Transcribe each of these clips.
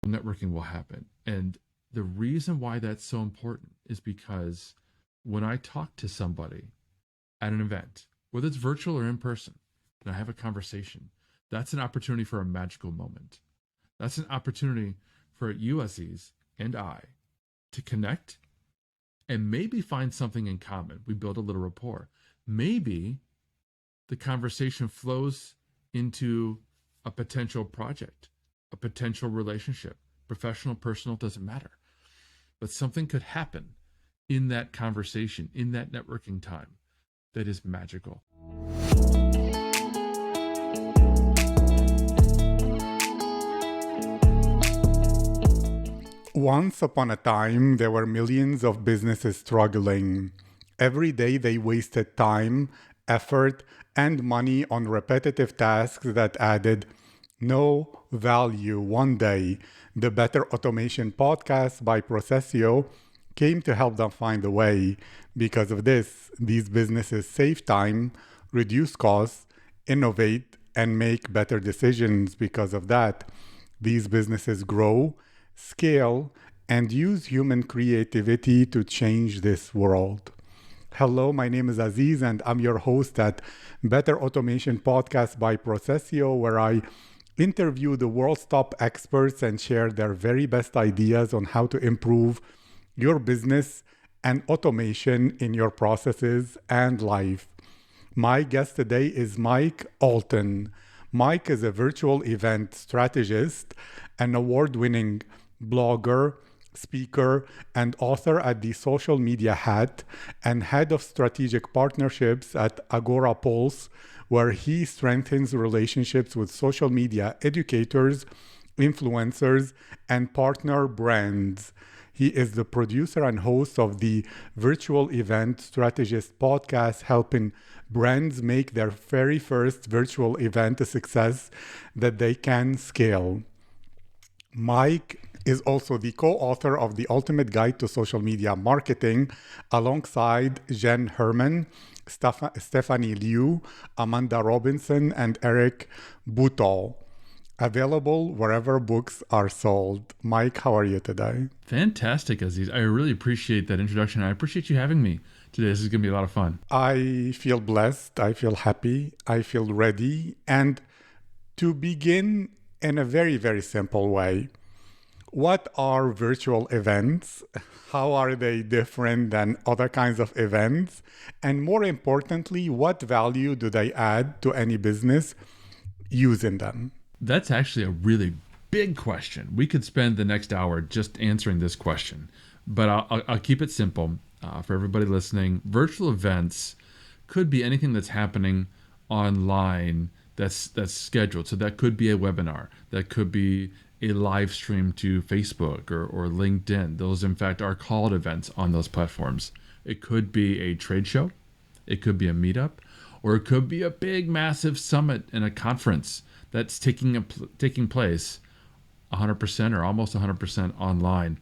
networking will happen. And the reason why that's so important is because when I talk to somebody at an event, whether it's virtual or in person, and I have a conversation, that's an opportunity for a magical moment. That's an opportunity for you, Aziz, and I to connect and maybe find something in common. We build a little rapport. Maybe the conversation flows into a potential project, a potential relationship, professional, personal, doesn't matter. But something could happen in that conversation, in that networking time, that is magical. Once upon a time, there were millions of businesses struggling. Every day they wasted time, effort, and money on repetitive tasks that added no value. One day, the Better Automation Podcast by PROCESIO came to help them find a way. Because of this, these businesses save time, reduce costs, innovate, and make better decisions. Because of that, these businesses grow, scale, and use human creativity to change this world. Hello, my name is Aziz, and I'm your host at Better Automation Podcast by PROCESIO, where I interview the world's top experts and share their very best ideas on how to improve your business and automation in your processes and life. My guest today is Mike Allton. Mike is a virtual event strategist, an award-winning blogger, speaker, and author at the Social Media Hat, and head of strategic partnerships at Agora Pulse, where he strengthens relationships with social media educators, influencers, and partner brands. He is the producer and host of the Virtual Event Strategist Podcast, helping brands make their very first virtual event a success that they can scale. Mike is also the co-author of The Ultimate Guide to Social Media Marketing, alongside Jen Herman, Stephanie Liu, Amanda Robinson, and Eric Boutol. Available wherever books are sold. Mike, how are you today? Fantastic, Aziz. I really appreciate that introduction. I appreciate you having me today. This is going to be a lot of fun. I feel blessed. I feel happy. I feel ready. And to begin in a very, very simple way, what are virtual events? How are they different than other kinds of events? And more importantly, what value do they add to any business using them? That's actually a really big question. We could spend the next hour just answering this question, but I'll keep it simple for everybody listening. Virtual events could be anything that's happening online that's scheduled. So that could be a webinar. That could be a live stream to Facebook or LinkedIn. Those, in fact, are called events on those platforms. It could be a trade show. It could be a meetup. Or it could be a big, massive summit and a conference that's taking place 100% or almost 100% online.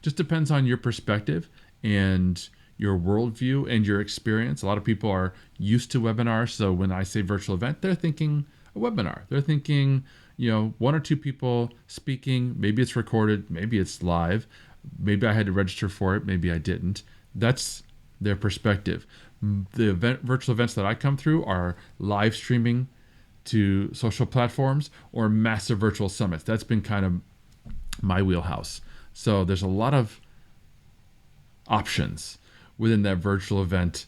Just depends on your perspective and your worldview and your experience. A lot of people are used to webinars. So when I say virtual event, they're thinking a webinar. They're thinking, one or two people speaking. Maybe it's recorded. Maybe it's live. Maybe I had to register for it. Maybe I didn't. That's their perspective. The virtual events that I come through are live streaming to social platforms or massive virtual summits. That's been kind of my wheelhouse. So there's a lot of options within that virtual event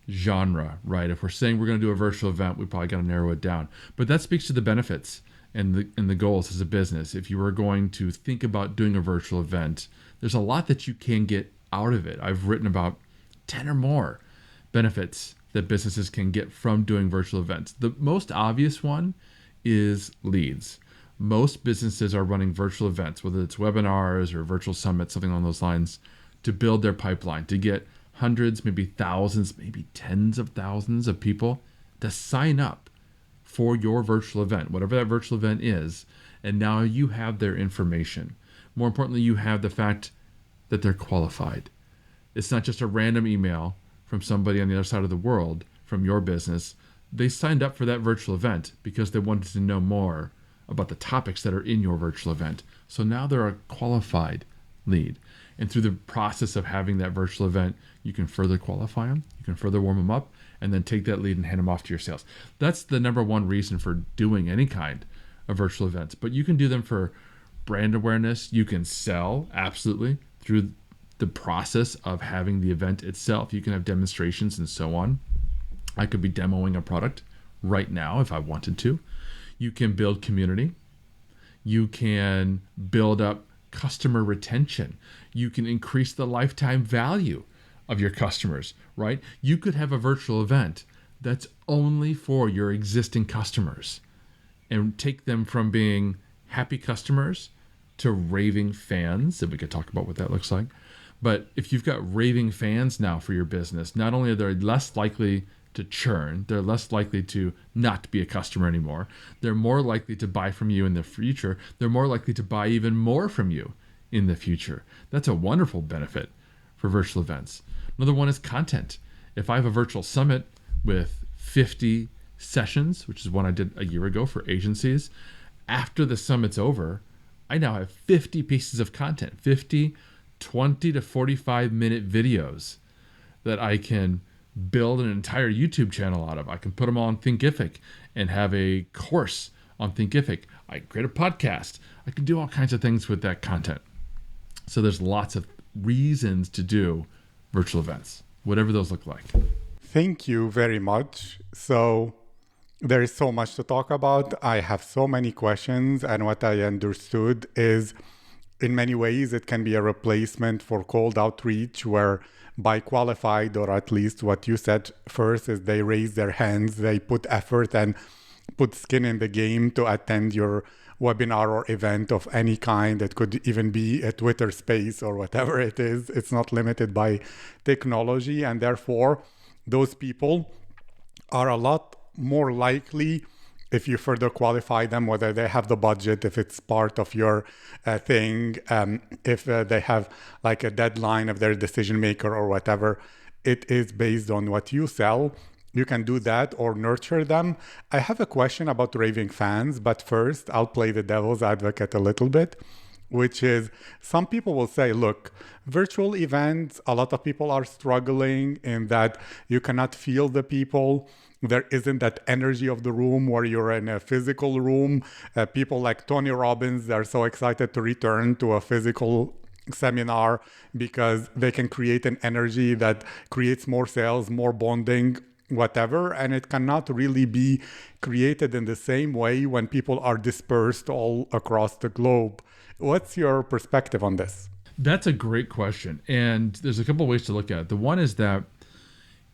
genre, right? If we're saying we're going to do a virtual event, we probably got to narrow it down. But that speaks to the benefits and the goals as a business. If you were going to think about doing a virtual event, there's a lot that you can get out of it. I've written about 10 or more benefits that businesses can get from doing virtual events. The most obvious one is leads. Most businesses are running virtual events, whether it's webinars or virtual summits, something along those lines, to build their pipeline, to get hundreds, maybe thousands, maybe tens of thousands of people to sign up for your virtual event, whatever that virtual event is. And now you have their information. More importantly, you have the fact that they're qualified. It's not just a random email from somebody on the other side of the world from your business. They signed up for that virtual event because they wanted to know more about the topics that are in your virtual event. So now they're a qualified lead. And through the process of having that virtual event, you can further qualify them, you can further warm them up, and then take that lead and hand them off to your sales. That's the number one reason for doing any kind of virtual events. But you can do them for brand awareness. You can sell, absolutely, through the process of having the event itself. You can have demonstrations and so on. I could be demoing a product right now if I wanted to. You can build community. You can build up customer retention. You can increase the lifetime value of your customers, right? You could have a virtual event that's only for your existing customers and take them from being happy customers to raving fans, and we could talk about what that looks like. But if you've got raving fans now for your business, not only are they less likely to churn, they're less likely to not be a customer anymore. They're more likely to buy from you in the future. They're more likely to buy even more from you in the future. That's a wonderful benefit for virtual events. Another one is content. If I have a virtual summit with 50 sessions, which is one I did a year ago for agencies, after the summit's over, I now have 50 pieces of content, 50 20 to 45 minute videos that I can build an entire YouTube channel out of. I can put them all on Thinkific and have a course on Thinkific. I can create a podcast. I can do all kinds of things with that content. So there's lots of reasons to do virtual events, whatever those look like. Thank you very much. So there is so much to talk about. I have so many questions, and what I understood is in many ways it can be a replacement for cold outreach, where by qualified, or at least what you said first, is they raise their hands, they put effort and put skin in the game to attend your webinar or event of any kind. It could even be a Twitter space or whatever it is. It's not limited by technology, and therefore those people are a lot more likely, if you further qualify them, whether they have the budget, if it's part of your thing, if they have like a deadline of their decision maker or whatever, it is based on what you sell. You can do that or nurture them. I have a question about raving fans, but first I'll play the devil's advocate a little bit, which is some people will say, look, virtual events, a lot of people are struggling in that you cannot feel the people. There isn't that energy of the room where you're in a physical room. People like Tony Robbins, they're so excited to return to a physical seminar because they can create an energy that creates more sales, more bonding, whatever. And it cannot really be created in the same way when people are dispersed all across the globe. What's your perspective on this? That's a great question. And there's a couple of ways to look at it. The one is that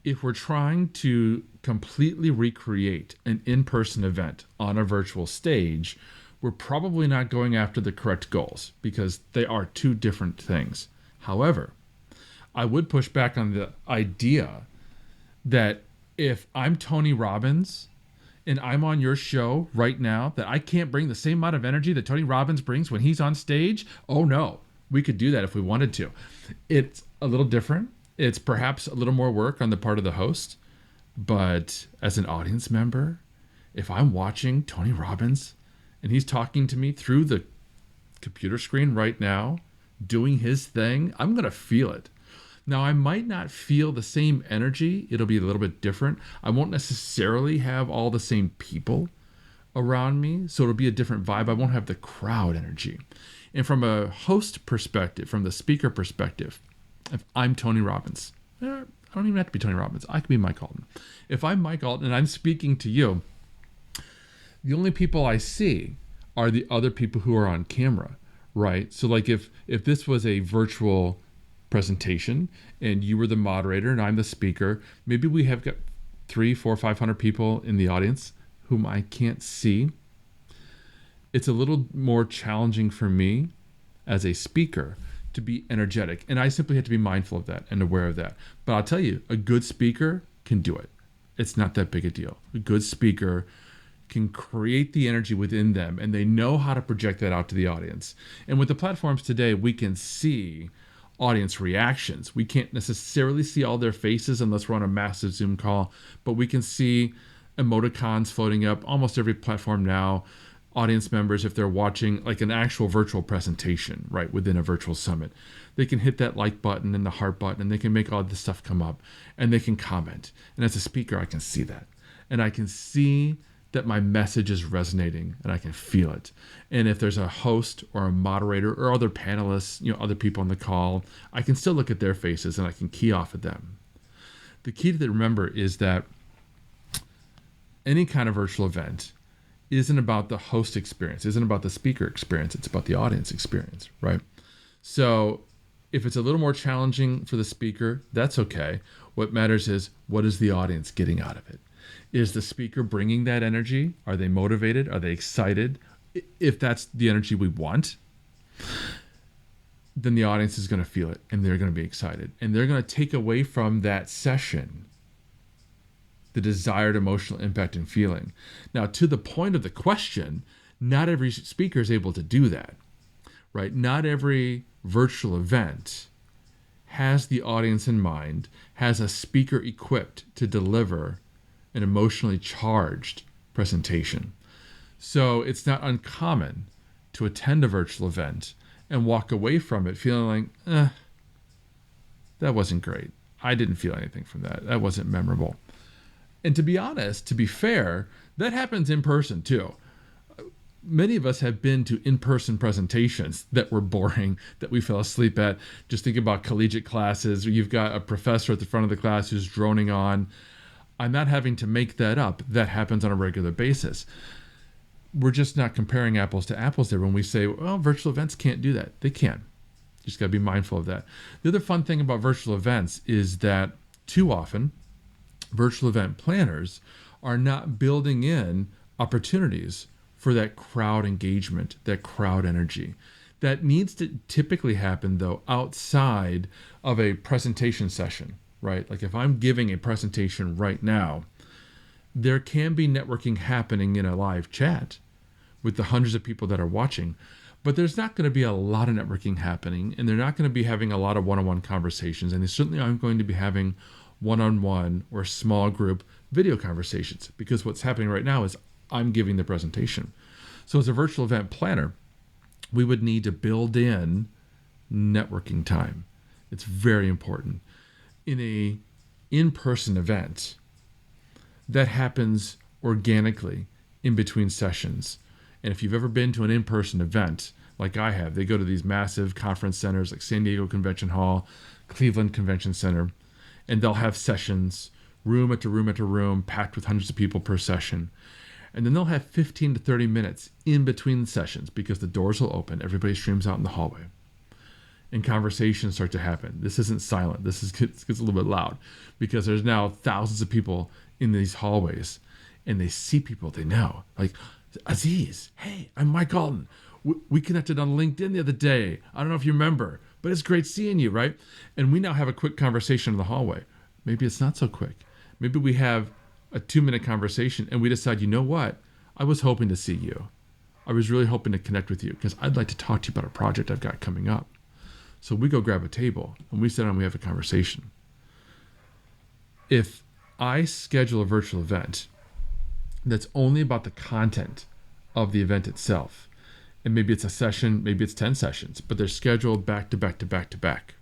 if we're trying to completely recreate an in-person event on a virtual stage, we're probably not going after the correct goals because they are two different things. However, I would push back on the idea that if I'm Tony Robbins and I'm on your show right now, that I can't bring the same amount of energy that Tony Robbins brings when he's on stage. Oh no, we could do that if we wanted to. It's a little different. It's perhaps a little more work on the part of the host, but as an audience member, if I'm watching Tony Robbins and he's talking to me through the computer screen right now, doing his thing, I'm going to feel it. Now, I might not feel the same energy. It'll be a little bit different. I won't necessarily have all the same people around me, so it'll be a different vibe. I won't have the crowd energy. And from a host perspective, from the speaker perspective, if I'm Tony Robbins, I don't even have to be Tony Robbins. I could be Mike Allton. If I'm Mike Allton and I'm speaking to you, the only people I see are the other people who are on camera, right? So like if this was a virtual presentation and you were the moderator and I'm the speaker, maybe we have got 300, 400, 500 people in the audience whom I can't see. It's a little more challenging for me as a speaker to be energetic. And I simply have to be mindful of that and aware of that. But I'll tell you, a good speaker can do it. It's not that big a deal. A good speaker can create the energy within them and they know how to project that out to the audience. And with the platforms today, we can see audience reactions. We can't necessarily see all their faces unless we're on a massive Zoom call, but we can see emoticons floating up almost every platform now. audience members, if they're watching like an actual virtual presentation, right, within a virtual summit, they can hit that like button and the heart button, and they can make all this stuff come up, and they can comment. And as a speaker, I can see that. And I can see that my message is resonating, and I can feel it. And if there's a host or a moderator or other panelists, other people on the call, I can still look at their faces and I can key off of them. The key to remember is that any kind of virtual event isn't about the host experience, isn't about the speaker experience, it's about the audience experience, right? So if it's a little more challenging for the speaker, that's okay. What matters is, what is the audience getting out of it? Is the speaker bringing that energy? Are they motivated? Are they excited? If that's the energy we want, then the audience is going to feel it, and they're going to be excited. And they're going to take away from that session the desired emotional impact and feeling. Now, to the point of the question, not every speaker is able to do that, right? Not every virtual event has the audience in mind, has a speaker equipped to deliver an emotionally charged presentation. So it's not uncommon to attend a virtual event and walk away from it feeling like, that wasn't great. I didn't feel anything from that. That wasn't memorable. And to be honest, to be fair, that happens in person too. Many of us have been to in-person presentations that were boring, that we fell asleep at. Just think about collegiate classes where you've got a professor at the front of the class who's droning on. I'm not having to make that up. That happens on a regular basis. We're just not comparing apples to apples there when we say, well, virtual events can't do that. They can. You just got to be mindful of that. The other fun thing about virtual events is that too often, virtual event planners are not building in opportunities for that crowd engagement, that crowd energy. That needs to typically happen, though, outside of a presentation session, right? Like if I'm giving a presentation right now, there can be networking happening in a live chat with the hundreds of people that are watching, but there's not going to be a lot of networking happening, and they're not going to be having a lot of one-on-one conversations, and they certainly aren't going to be having one-on-one or small group video conversations, because what's happening right now is I'm giving the presentation. So as a virtual event planner, we would need to build in networking time. It's very important. In a in-person event, that happens organically in between sessions. And if you've ever been to an in-person event, like I have, they go to these massive conference centers like San Diego Convention Hall, Cleveland Convention Center, and they'll have sessions, room after room after room, packed with hundreds of people per session. And then they'll have 15 to 30 minutes in between sessions because the doors will open, everybody streams out in the hallway, and conversations start to happen. This isn't silent. This gets a little bit loud because there's now thousands of people in these hallways, and they see people they know. Like, Aziz, hey, I'm Mike Allton. We connected on LinkedIn the other day. I don't know if you remember, but it's great seeing you, right? And we now have a quick conversation in the hallway. Maybe it's not so quick. Maybe we have a 2-minute conversation and we decide, you know what? I was hoping to see you. I was really hoping to connect with you because I'd like to talk to you about a project I've got coming up. So we go grab a table and we sit down and we have a conversation. If I schedule a virtual event that's only about the content of the event itself, and maybe it's a session, maybe it's 10 sessions, but they're scheduled back to back to back to back,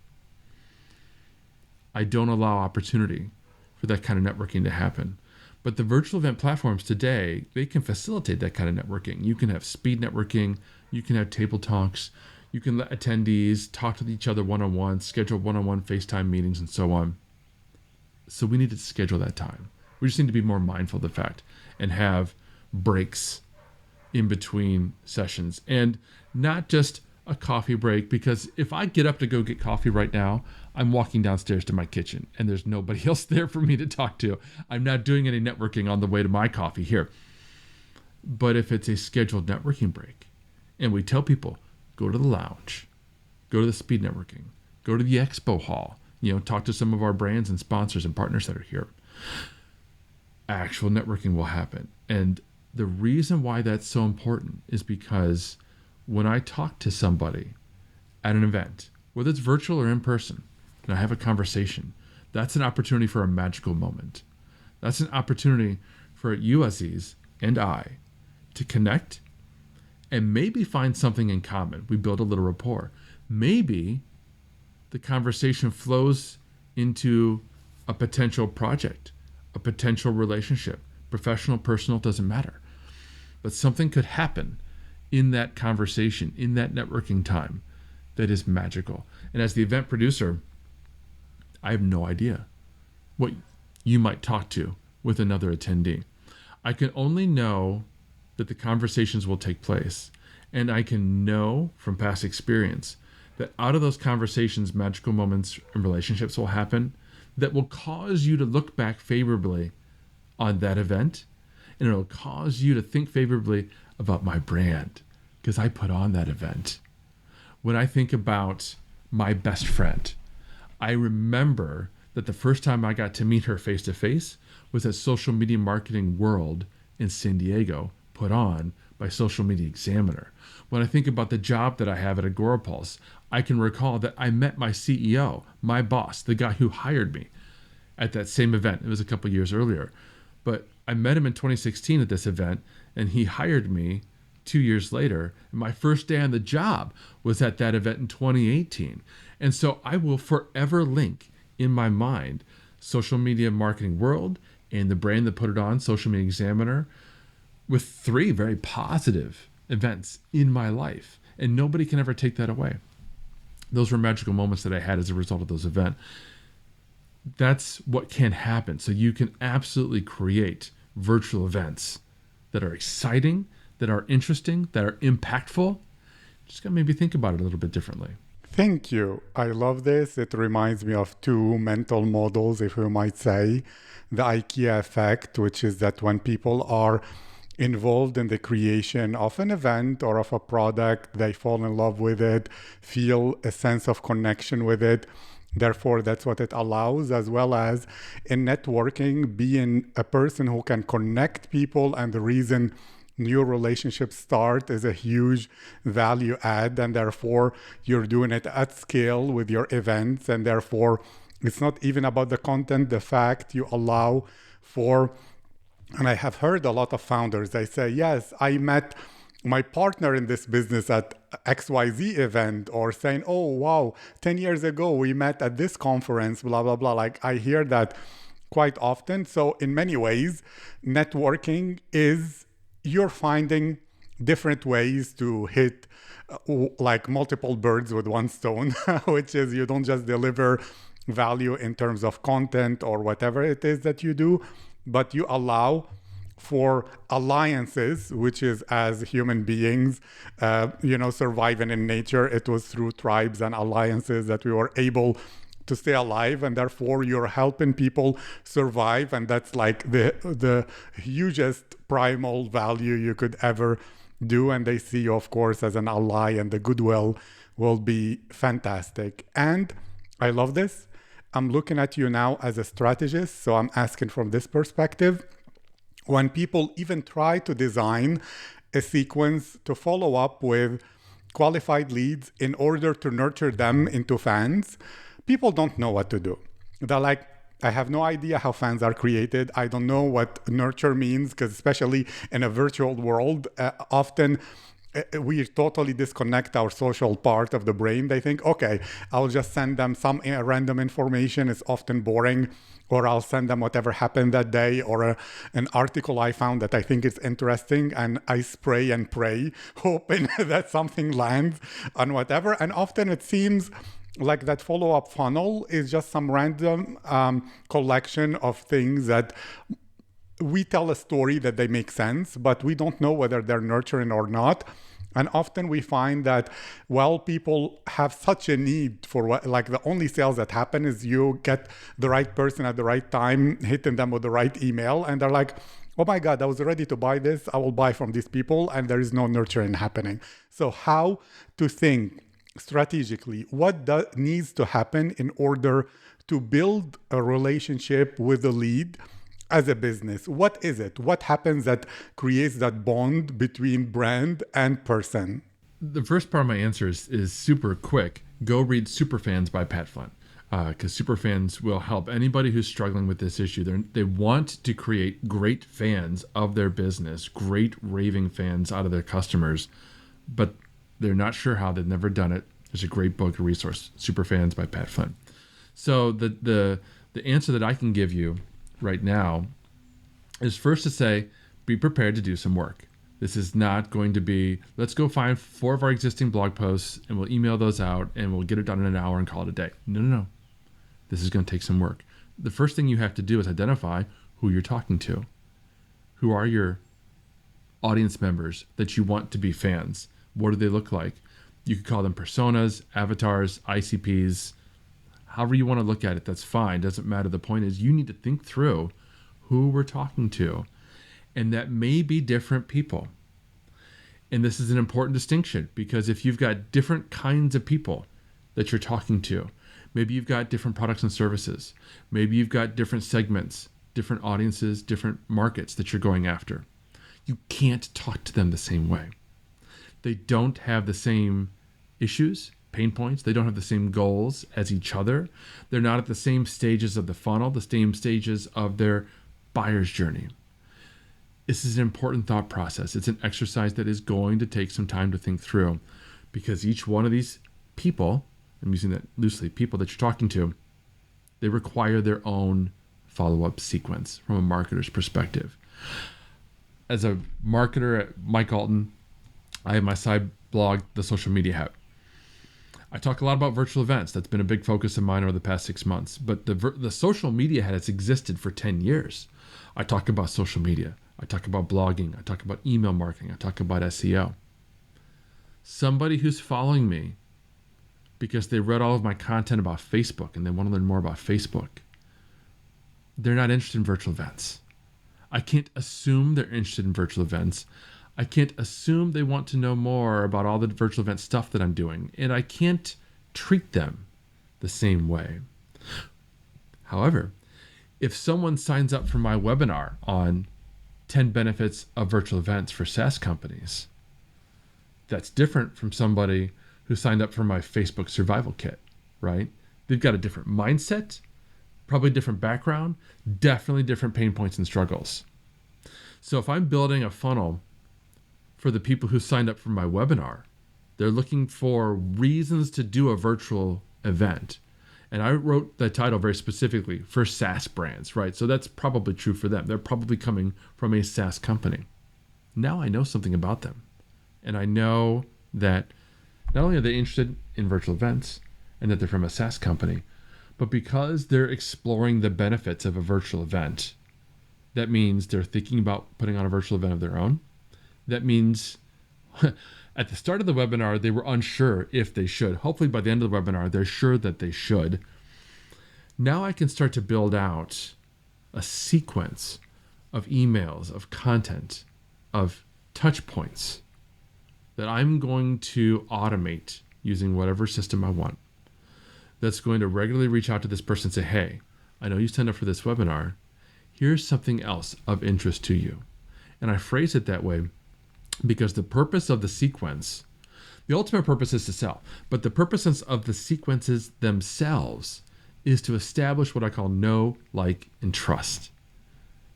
I don't allow opportunity for that kind of networking to happen. But the virtual event platforms today, they can facilitate that kind of networking. You can have speed networking, you can have table talks, you can let attendees talk to each other one-on-one, schedule one-on-one FaceTime meetings, and so on. So we need to schedule that time. We just need to be more mindful of the fact and have breaks in between sessions, and not just a coffee break, because if I get up to go get coffee right now, I'm walking downstairs to my kitchen and there's nobody else there for me to talk to. I'm not doing any networking on the way to my coffee here. But if it's a scheduled networking break and we tell people, go to the lounge, go to the speed networking, go to the expo hall, talk to some of our brands and sponsors and partners that are here, actual networking will happen. And the reason why that's so important is because when I talk to somebody at an event, whether it's virtual or in person, and I have a conversation, that's an opportunity for a magical moment. That's an opportunity for you, Aziz, and I to connect and maybe find something in common. We build a little rapport. Maybe the conversation flows into a potential project, a potential relationship, professional, personal, doesn't matter. But something could happen in that conversation, in that networking time, that is magical. And as the event producer, I have no idea what you might talk to with another attendee. I can only know that the conversations will take place. And I can know from past experience that out of those conversations, magical moments and relationships will happen that will cause you to look back favorably on that event. And it'll cause you to think favorably about my brand because I put on that event. When I think about my best friend, I remember that the first time I got to meet her face to face was at Social Media Marketing World in San Diego, put on by Social Media Examiner. When I think about the job that I have at Agorapulse, I can recall that I met my CEO, my boss, the guy who hired me at that same event. It was a couple years earlier. But I met him in 2016 at this event, and he hired me 2 years later. And my first day on the job was at that event in 2018. And so I will forever link in my mind Social Media Marketing World and the brand that put it on, Social Media Examiner, with 3 very positive events in my life. And nobody can ever take that away. Those were magical moments that I had as a result of those events. That's what can happen. So you can absolutely create virtual events that are exciting, that are interesting, that are impactful. Just gotta maybe think about it a little bit differently. Thank you. I love this. It reminds me of 2 mental models, if you might say. The IKEA effect, which is that when people are involved in the creation of an event or of a product, they fall in love with it, feel a sense of connection with it. Therefore, that's what it allows, as well as in networking, being a person who can connect people. And the reason new relationships start is a huge value add. And therefore, you're doing it at scale with your events. And therefore, it's not even about the content, the fact you allow for. And I have heard a lot of founders, they say, yes, I met my partner in this business at XYZ event, or saying, oh, wow, 10 years ago, we met at this conference, blah, blah, blah. Like I hear that quite often. So in many ways, networking is you're finding different ways to hit like multiple birds with one stone, which is you don't just deliver value in terms of content or whatever it is that you do, but you allow for alliances, which is as human beings, surviving in nature. It was through tribes and alliances that we were able to stay alive, and therefore you're helping people survive. And that's like the hugest primal value you could ever do. And they see you, of course, as an ally, and the goodwill will be fantastic. And I love this. I'm looking at you now as a strategist, so I'm asking from this perspective. When people even try to design a sequence to follow up with qualified leads in order to nurture them into fans, people don't know what to do. They're like, I have no idea how fans are created. I don't know what nurture means, because especially in a virtual world, often we totally disconnect our social part of the brain. They think, okay, I'll just send them some random information. It's often boring. Or I'll send them whatever happened that day, or an article I found that I think is interesting, and I spray and pray, hoping that something lands on whatever. And often it seems like that follow-up funnel is just some random collection of things that we tell a story that they make sense, but we don't know whether they're nurturing or not. And often we find that, well, people have such a need for what, like the only sales that happen is you get the right person at the right time, hitting them with the right email. And they're like, oh my God, I was ready to buy this. I will buy from these people. And there is no nurturing happening. So how to think strategically, what needs to happen in order to build a relationship with the lead as a business? What is it? What happens that creates that bond between brand and person? The first part of my answer is super quick. Go read Superfans by Pat Flynn, because Superfans will help anybody who's struggling with this issue. They want to create great fans of their business, great raving fans out of their customers. but they're not sure how. They've never done it. There's a great book, a resource, Superfans by Pat Flynn. So the answer that I can give you right now is first to say, be prepared to do some work. This is not going to be, let's go find 4 of our existing blog posts and we'll email those out and we'll get it done in an hour and call it a day. No. This is going to take some work. The first thing you have to do is identify who you're talking to. Who are your audience members that you want to be fans? What do they look like? You could call them personas, avatars, ICPs, however you want to look at it, that's fine. Doesn't matter. The point is you need to think through who we're talking to. And that may be different people. And this is an important distinction because if you've got different kinds of people that you're talking to, maybe you've got different products and services, maybe you've got different segments, different audiences, different markets that you're going after. You can't talk to them the same way. They don't have the same issues, pain points. They don't have the same goals as each other. They're not at the same stages of the funnel, the same stages of their buyer's journey. This is an important thought process. It's an exercise that is going to take some time to think through because each one of these people, I'm using that loosely, people that you're talking to, they require their own follow-up sequence from a marketer's perspective. As a marketer at Mike Allton, I have my side blog, The Social Media Hat. I talk a lot about virtual events. That's been a big focus of mine over the past 6 months. But the social media hat has existed for 10 years. I talk about social media. I talk about blogging. I talk about email marketing. I talk about SEO. Somebody who's following me because they read all of my content about Facebook and they want to learn more about Facebook, they're not interested in virtual events. I can't assume they're interested in virtual events. I can't assume they want to know more about all the virtual event stuff that I'm doing. And I can't treat them the same way. However, if someone signs up for my webinar on 10 benefits of virtual events for SaaS companies, that's different from somebody who signed up for my Facebook survival kit, right? They've got a different mindset, probably different background, definitely different pain points and struggles. So if I'm building a funnel for the people who signed up for my webinar, they're looking for reasons to do a virtual event. And I wrote the title very specifically for SaaS brands, right? So that's probably true for them. They're probably coming from a SaaS company. Now I know something about them. And I know that not only are they interested in virtual events and that they're from a SaaS company, but because they're exploring the benefits of a virtual event, that means they're thinking about putting on a virtual event of their own. That means at the start of the webinar, they were unsure if they should. Hopefully by the end of the webinar, they're sure that they should. Now I can start to build out a sequence of emails, of content, of touch points that I'm going to automate using whatever system I want. That's going to regularly reach out to this person and say, hey, I know you signed up for this webinar. Here's something else of interest to you. And I phrase it that way because the purpose of the sequence, the ultimate purpose is to sell, but the purpose of the sequences themselves is to establish what I call know, like, and trust.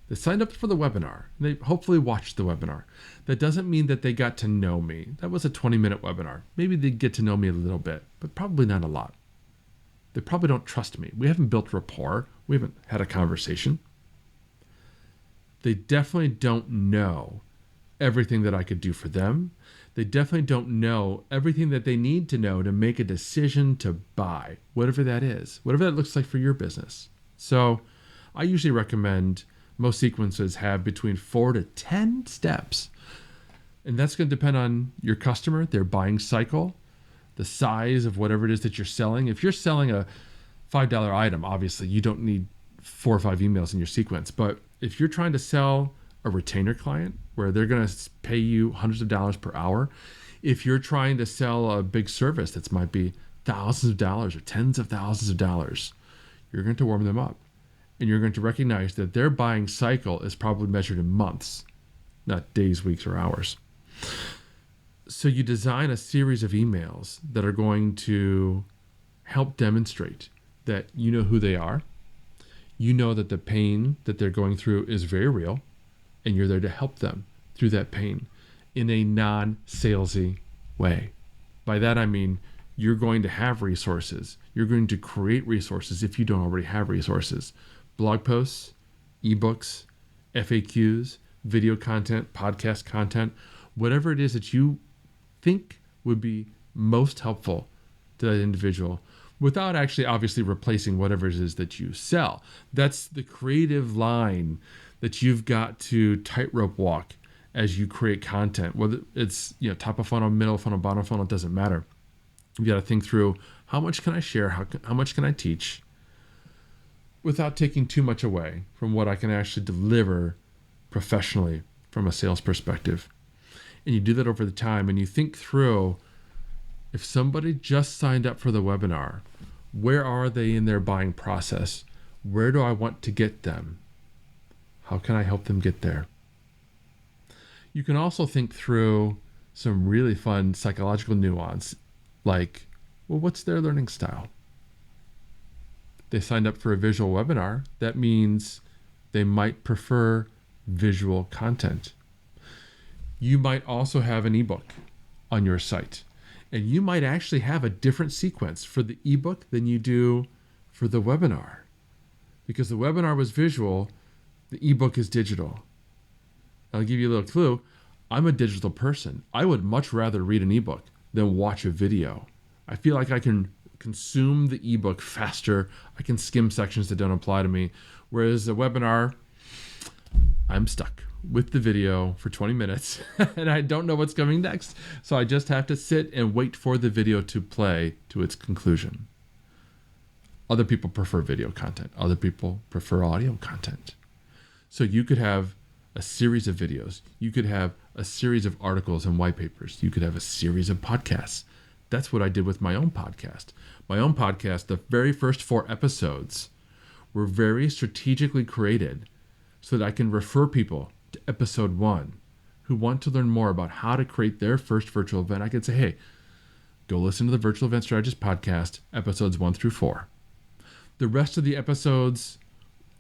They signed up for the webinar. They hopefully watched the webinar. That doesn't mean that they got to know me. That was a 20-minute webinar. Maybe they get to know me a little bit, but probably not a lot. They probably don't trust me. We haven't built rapport. We haven't had a conversation. They definitely don't know everything that I could do for them. They definitely don't know everything that they need to know to make a decision to buy, whatever that is, whatever that looks like for your business. So I usually recommend most sequences have between 4 to 10 steps. And that's going to depend on your customer, their buying cycle, the size of whatever it is that you're selling. If you're selling a $5 item, obviously you don't need 4 or 5 emails in your sequence. But if you're trying to sell a retainer client where they're going to pay you hundreds of dollars per hour, if you're trying to sell a big service that might be thousands of dollars or tens of thousands of dollars, you're going to warm them up. And you're going to recognize that their buying cycle is probably measured in months, not days, weeks, or hours. So you design a series of emails that are going to help demonstrate that you know who they are. You know that the pain that they're going through is very real, and you're there to help them through that pain in a non-salesy way. By that, I mean, you're going to have resources. You're going to create resources if you don't already have resources. Blog posts, ebooks, FAQs, video content, podcast content, whatever it is that you think would be most helpful to that individual without actually obviously replacing whatever it is that you sell. That's the creative line that you've got to tightrope walk as you create content, whether it's top of funnel, middle funnel, bottom funnel, it doesn't matter. You got to think through, how much can I share? How much can I teach without taking too much away from what I can actually deliver professionally from a sales perspective? And you do that over the time, and you think through, if somebody just signed up for the webinar, where are they in their buying process? Where do I want to get them? How can I help them get there? You can also think through some really fun psychological nuance, like, well, what's their learning style? They signed up for a visual webinar. That means they might prefer visual content. You might also have an ebook on your site, and you might actually have a different sequence for the ebook than you do for the webinar. Because the webinar was visual, the ebook is digital. I'll give you a little clue. I'm a digital person. I would much rather read an ebook than watch a video. I feel like I can consume the ebook faster. I can skim sections that don't apply to me. Whereas a webinar, I'm stuck with the video for 20 minutes and I don't know what's coming next. So I just have to sit and wait for the video to play to its conclusion. Other people prefer video content. Other people prefer audio content. So you could have a series of videos. You could have a series of articles and white papers. You could have a series of podcasts. That's what I did with my own podcast. My own podcast, the very first 4 episodes were very strategically created so that I can refer people to episode 1 who want to learn more about how to create their first virtual event. I could say, hey, go listen to the Virtual Event Strategist Podcast, episodes 1 through 4. The rest of the episodes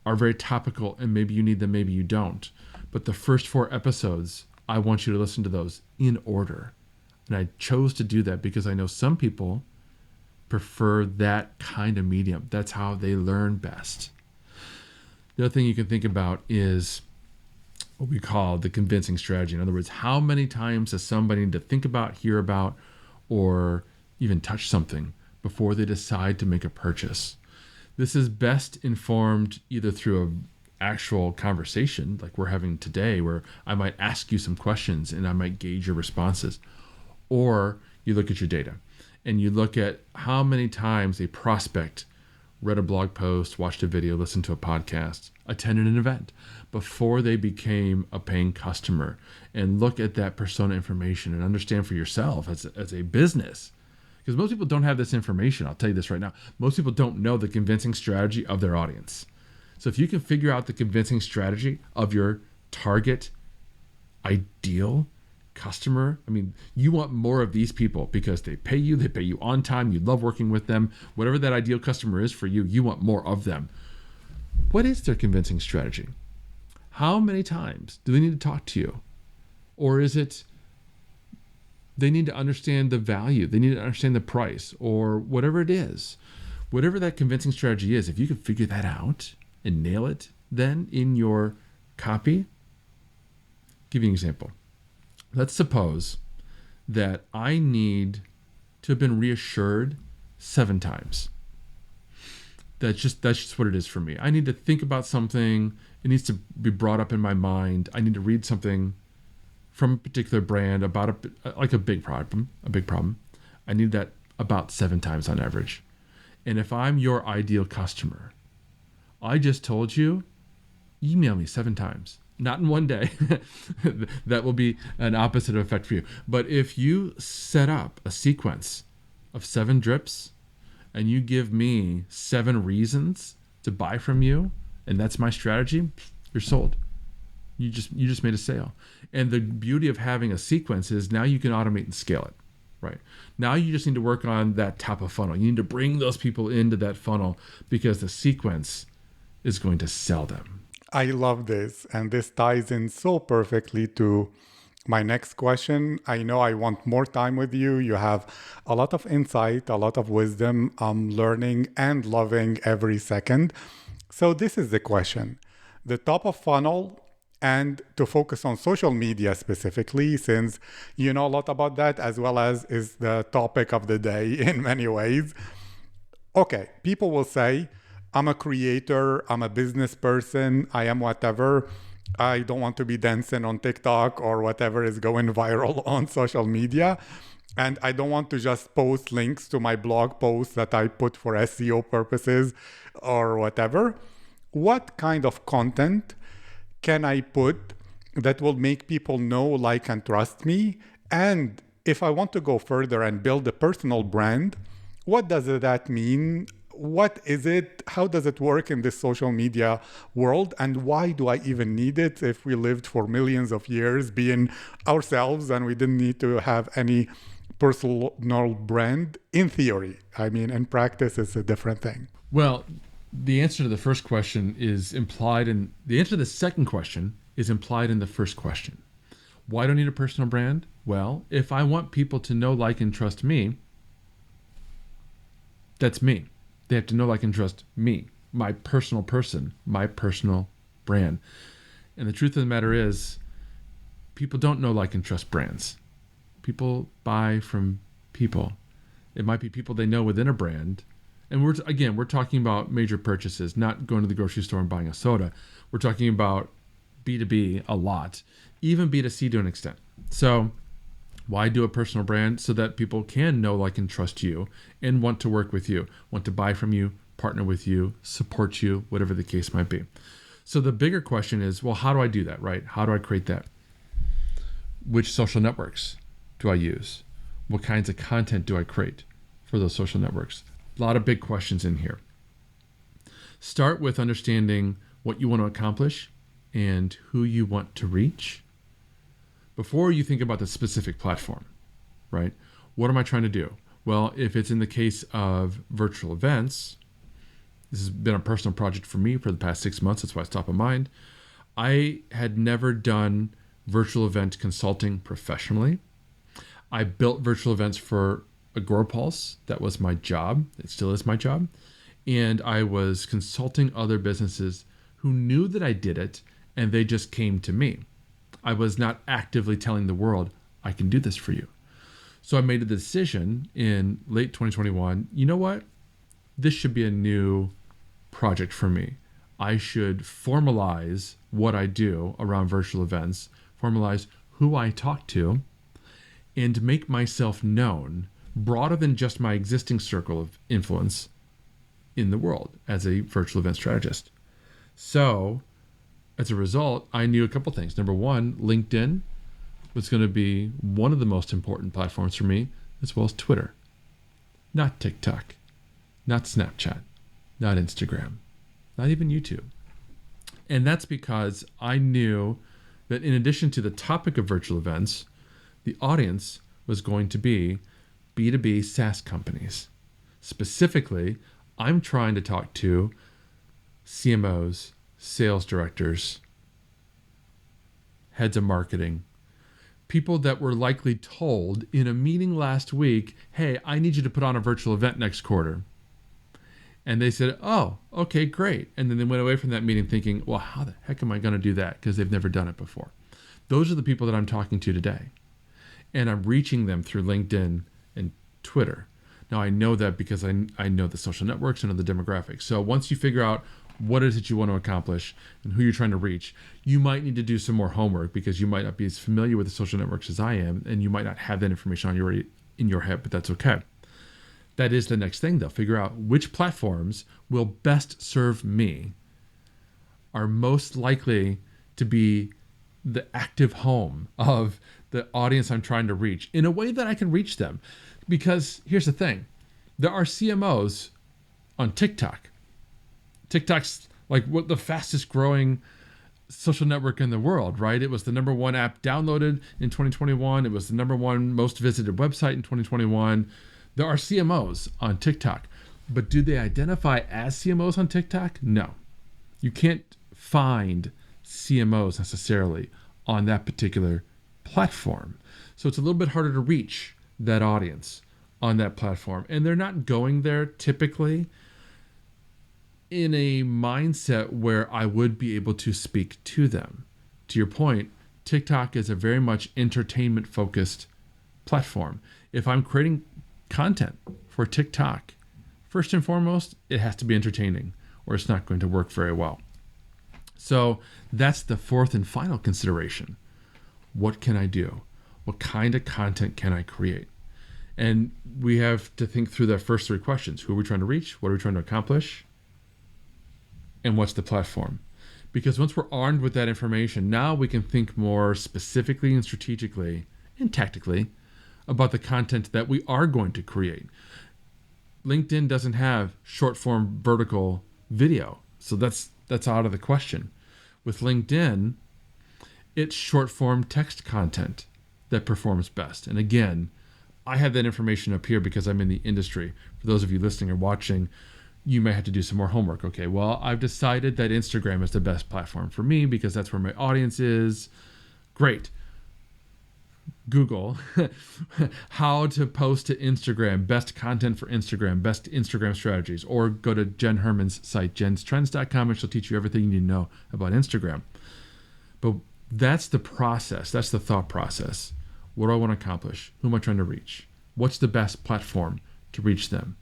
are very topical, and maybe you need them, maybe you don't. But the first 4 episodes, I want you to listen to those in order. And I chose to do that because I know some people prefer that kind of medium. That's how they learn best. The other thing you can think about is what we call the convincing strategy. In other words, how many times does somebody need to think about, hear about, or even touch something before they decide to make a purchase? This is best informed either through an actual conversation like we're having today, where I might ask you some questions and I might gauge your responses. Or you look at your data and you look at how many times a prospect read a blog post, watched a video, listened to a podcast, attended an event before they became a paying customer, and look at that persona information and understand for yourself as a business. Because most people don't have this information. I'll tell you this right now. Most people don't know the convincing strategy of their audience. So if you can figure out the convincing strategy of your target ideal customer, I mean, you want more of these people because they pay you on time, you love working with them. Whatever that ideal customer is for you, you want more of them. What is their convincing strategy? How many times do they need to talk to you? Or is it they need to understand the value, they need to understand the price, or whatever it is? Whatever that convincing strategy is, if you can figure that out and nail it then in your copy. Give you an example. Let's suppose that I need to have been reassured 7 times. That's just what it is for me. I need to think about something. It needs to be brought up in my mind. I need to read something from a particular brand about a big problem. I need that about 7 times on average. And if I'm your ideal customer, I just told you, email me 7 times. Not in one day. That will be an opposite effect for you. But if you set up a sequence of 7 drips and you give me 7 reasons to buy from you, and that's my strategy, you're sold. You just made a sale. And the beauty of having a sequence is now you can automate and scale it, right? Now you just need to work on that top of funnel. You need to bring those people into that funnel because the sequence is going to sell them. I love this. And this ties in so perfectly to My next question, I know I want more time with you. You have a lot of insight, a lot of wisdom. I'm learning and loving every second. So this is the question. The top of funnel, and to focus on social media specifically, since you know a lot about that, as well as is the topic of the day in many ways. Okay, people will say, I'm a creator, I'm a business person, I am whatever. I don't want to be dancing on TikTok or whatever is going viral on social media. And I don't want to just post links to my blog posts that I put for SEO purposes or whatever. What kind of content can I put that will make people know, like, and trust me? And if I want to go further and build a personal brand, what does that mean? What is it? How does it work in this social media world? And why do I even need it if we lived for millions of years being ourselves and we didn't need to have any personal brand in theory? I mean, in practice, it's a different thing. Well, the answer to the first question is implied in the answer to the second question is implied in the first question. Why do I need a personal brand? Well, if I want people to know, like, and trust me, that's me. They have to know, like, and trust me, my personal person, my personal brand. And the truth of the matter is, people don't know, like, and trust brands. People buy from people. It might be people they know within a brand. And we're talking about major purchases, not going to the grocery store and buying a soda. We're talking about B2B a lot, even B2C to an extent. So why do a personal brand? So that people can know, like, and trust you and want to work with you, want to buy from you, partner with you, support you, whatever the case might be. So the bigger question is, well, how do I do that, right? How do I create that? Which social networks do I use? What kinds of content do I create for those social networks? A lot of big questions in here. Start with understanding what you want to accomplish and who you want to reach before you think about the specific platform, right? What am I trying to do? Well, if it's in the case of virtual events, this has been a personal project for me for the past 6 months. That's why it's top of mind. I had never done virtual event consulting professionally. I built virtual events for Agorapulse. That was my job. It still is my job. And I was consulting other businesses who knew that I did it, and they just came to me. I was not actively telling the world, I can do this for you. So I made a decision in late 2021, you know what? This should be a new project for me. I should formalize what I do around virtual events, formalize who I talk to, and make myself known broader than just my existing circle of influence in the world as a virtual event strategist. So as a result, I knew a couple things. Number one, LinkedIn was going to be one of the most important platforms for me, as well as Twitter. Not TikTok, not Snapchat, not Instagram, not even YouTube. And that's because I knew that in addition to the topic of virtual events, the audience was going to be B2B SaaS companies. Specifically, I'm trying to talk to CMOs, sales directors, heads of marketing, people that were likely told in a meeting last week, hey, I need you to put on a virtual event next quarter. And they said, oh, okay, great. And then they went away from that meeting thinking, well, how the heck am I going to do that? Because they've never done it before. Those are the people that I'm talking to today. And I'm reaching them through LinkedIn and Twitter. Now, I know that because I know the social networks and know the demographics. So once you figure out what is it you want to accomplish and who you're trying to reach, you might need to do some more homework because you might not be as familiar with the social networks as I am, and you might not have that information in your head, but that's okay. That is the next thing, though. Figure out which platforms will best serve me, are most likely to be the active home of the audience I'm trying to reach in a way that I can reach them. Because here's the thing. There are CMOs on TikTok. TikTok's like what the fastest growing social network in the world, right? It was the number one app downloaded in 2021. It was the number one most visited website in 2021. There are CMOs on TikTok, but do they identify as CMOs on TikTok? No. You can't find CMOs necessarily on that particular platform. So it's a little bit harder to reach that audience on that platform. And they're not going there typically in a mindset where I would be able to speak to them. To your point, TikTok is a very much entertainment focused platform. If I'm creating content for TikTok, first and foremost, it has to be entertaining or it's not going to work very well. So that's the fourth and final consideration. What can I do? What kind of content can I create? And we have to think through the first three questions. Who are we trying to reach? What are we trying to accomplish? And what's the platform? Because once we're armed with that information, now we can think more specifically and strategically and tactically about the content that we are going to create. LinkedIn doesn't have short form vertical video, so that's out of the question. With LinkedIn, it's short form text content that performs best. And again, I have that information up here because I'm in the industry. For those of you listening or watching, you may have to do some more homework. Okay, well, I've decided that Instagram is the best platform for me because that's where my audience is. Great. Google how to post to Instagram, best content for Instagram, best Instagram strategies, or go to Jen Herman's site, jenstrends.com, and she'll teach you everything you need to know about Instagram. But that's the process. That's the thought process. What do I want to accomplish? Who am I trying to reach? What's the best platform to reach them?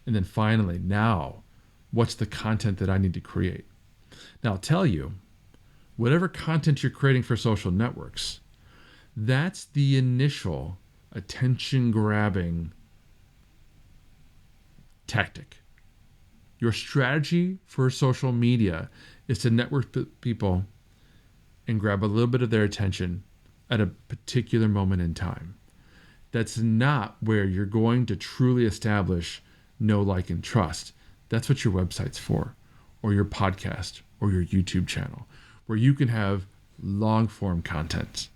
And then finally, now, what's the content that I need to create? Now, I'll tell you, whatever content you're creating for social networks, that's the initial attention-grabbing tactic. Your strategy for social media is to network with people and grab a little bit of their attention at a particular moment in time. That's not where you're going to truly establish know, like, and trust. That's what your website's for, or your podcast, or your YouTube channel, where you can have long-form content,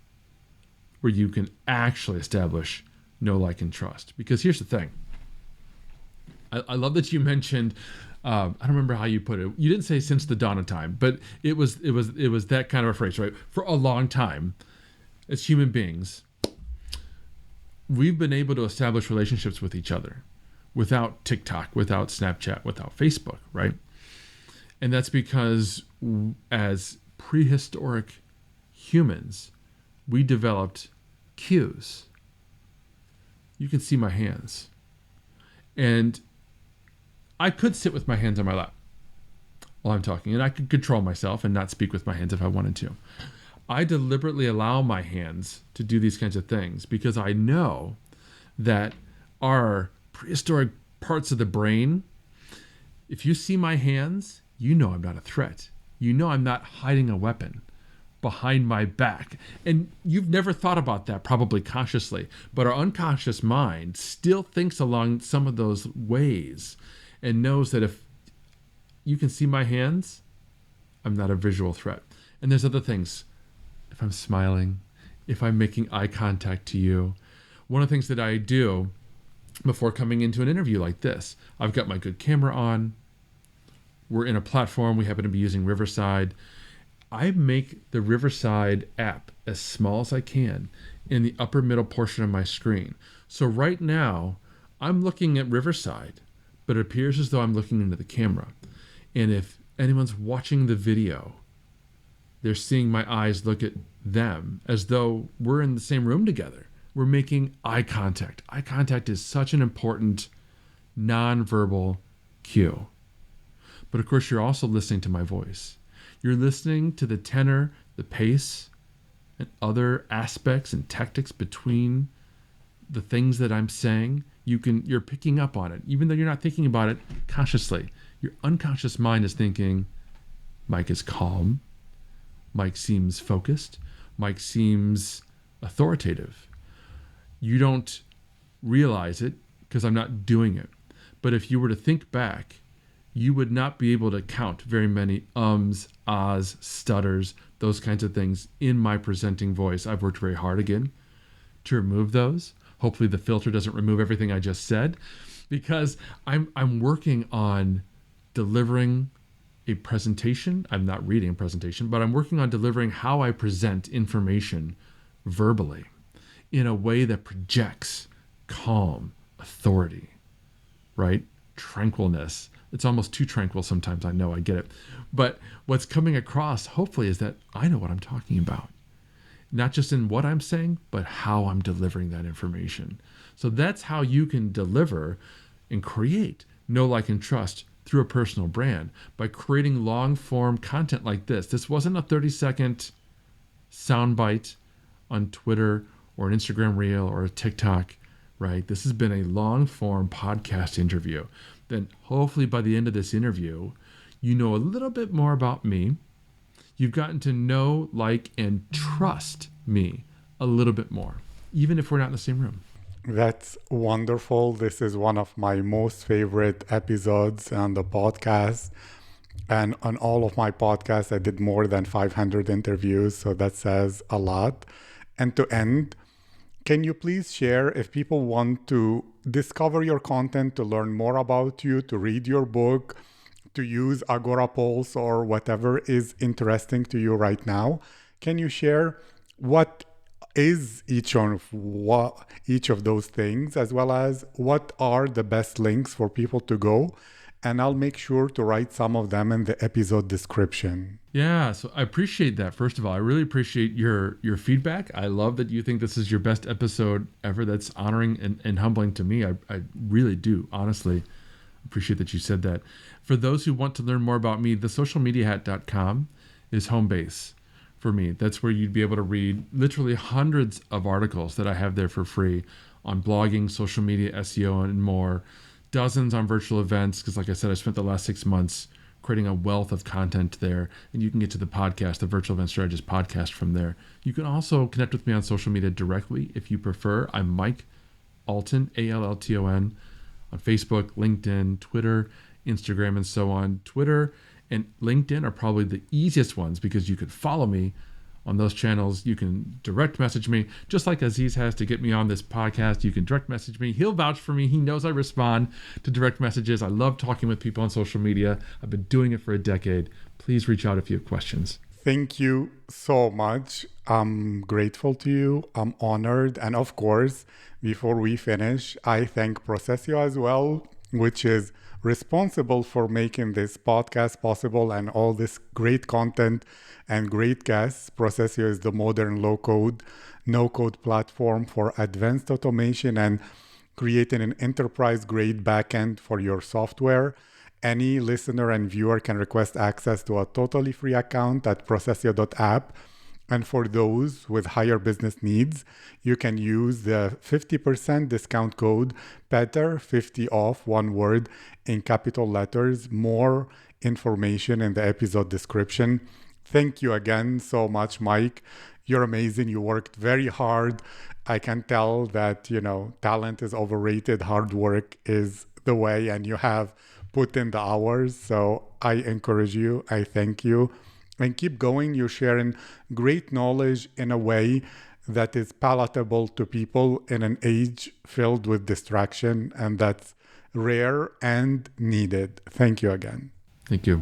where you can actually establish know, like, and trust. Because here's the thing. I love that you mentioned, I don't remember how you put it. You didn't say since the dawn of time, but it was that kind of a phrase, right? For a long time, as human beings, we've been able to establish relationships with each other without TikTok, without Snapchat, without Facebook, right? And that's because as prehistoric humans, we developed cues. You can see my hands. And I could sit with my hands on my lap while I'm talking, and I could control myself and not speak with my hands if I wanted to. I deliberately allow my hands to do these kinds of things because I know that our prehistoric parts of the brain, if you see my hands, you know I'm not a threat. You know I'm not hiding a weapon behind my back. And you've never thought about that probably consciously, but our unconscious mind still thinks along some of those ways and knows that if you can see my hands, I'm not a visual threat. And there's other things. If I'm smiling, if I'm making eye contact to you, one of the things that I do before coming into an interview like this, I've got my good camera on. We're in a platform. We happen to be using Riverside. I make the Riverside app as small as I can in the upper middle portion of my screen. So right now, I'm looking at Riverside, but it appears as though I'm looking into the camera. And if anyone's watching the video, they're seeing my eyes look at them as though we're in the same room together. We're making eye contact. Eye contact is such an important nonverbal cue. But of course, you're also listening to my voice. You're listening to the tenor, the pace, and other aspects and tactics between the things that I'm saying. You're picking up on it, even though you're not thinking about it consciously. Your unconscious mind is thinking, Mike is calm. Mike seems focused. Mike seems authoritative. You don't realize it because I'm not doing it. But if you were to think back, you would not be able to count very many ums, ahs, stutters, those kinds of things in my presenting voice. I've worked very hard again to remove those. Hopefully the filter doesn't remove everything I just said, because I'm working on delivering a presentation. I'm not reading a presentation, but I'm working on delivering how I present information verbally in a way that projects calm, authority, right? Tranquilness. It's almost too tranquil sometimes. I know, I get it. But what's coming across, hopefully, is that I know what I'm talking about. Not just in what I'm saying, but how I'm delivering that information. So that's how you can deliver and create know, like, and trust through a personal brand, by creating long-form content like this. This wasn't a 30-second soundbite on Twitter or an Instagram reel or a TikTok, right? This has been a long-form podcast interview. Then hopefully by the end of this interview, you know a little bit more about me. You've gotten to know, like, and trust me a little bit more, even if we're not in the same room. That's wonderful. This is one of my most favorite episodes on the podcast. And on all of my podcasts, I did more than 500 interviews. So that says a lot. And to end, can you please share, if people want to discover your content, to learn more about you, to read your book, to use Agora Pulse or whatever is interesting to you right now, can you share what is each of those things, as well as what are the best links for people to go? And I'll make sure to write some of them in the episode description. Yeah, so I appreciate that. First of all, I really appreciate your feedback. I love that you think this is your best episode ever. That's honoring and humbling to me. I really do, honestly. Appreciate that you said that. For those who want to learn more about me, thesocialmediahat.com is home base for me. That's where you'd be able to read literally hundreds of articles that I have there for free on blogging, social media, SEO, and more. Dozens on virtual events, because like I said, I spent the last 6 months creating a wealth of content there. And you can get to the podcast, the Virtual Event Strategist Podcast, from there. You can also connect with me on social media directly if you prefer. I'm Mike Allton, Allton, on Facebook, LinkedIn, Twitter, Instagram, and so on. Twitter and LinkedIn are probably the easiest ones because you could follow me on those channels. You can direct message me, just like Aziz has to get me on this podcast. You can direct message me. He'll vouch for me. He knows I respond to direct messages. I love talking with people on social media. I've been doing it for a decade. Please reach out if you have questions. Thank you so much. I'm grateful to you. I'm honored. And of course, before we finish, I thank PROCESIO as well, which is responsible for making this podcast possible and all this great content and great guests. PROCESIO is the modern low-code, no-code platform for advanced automation and creating an enterprise-grade backend for your software. Any listener and viewer can request access to a totally free account at procesio.app. And for those with higher business needs, you can use the 50% discount code PETER50 off, one word, in capital letters. More information in the episode description. Thank you again so much, Mike. You're amazing. You worked very hard. I can tell that, talent is overrated. Hard work is the way, and you have put in the hours. So I encourage you. I thank you. And keep going. You're sharing great knowledge in a way that is palatable to people in an age filled with distraction. And that's rare and needed. Thank you again. Thank you.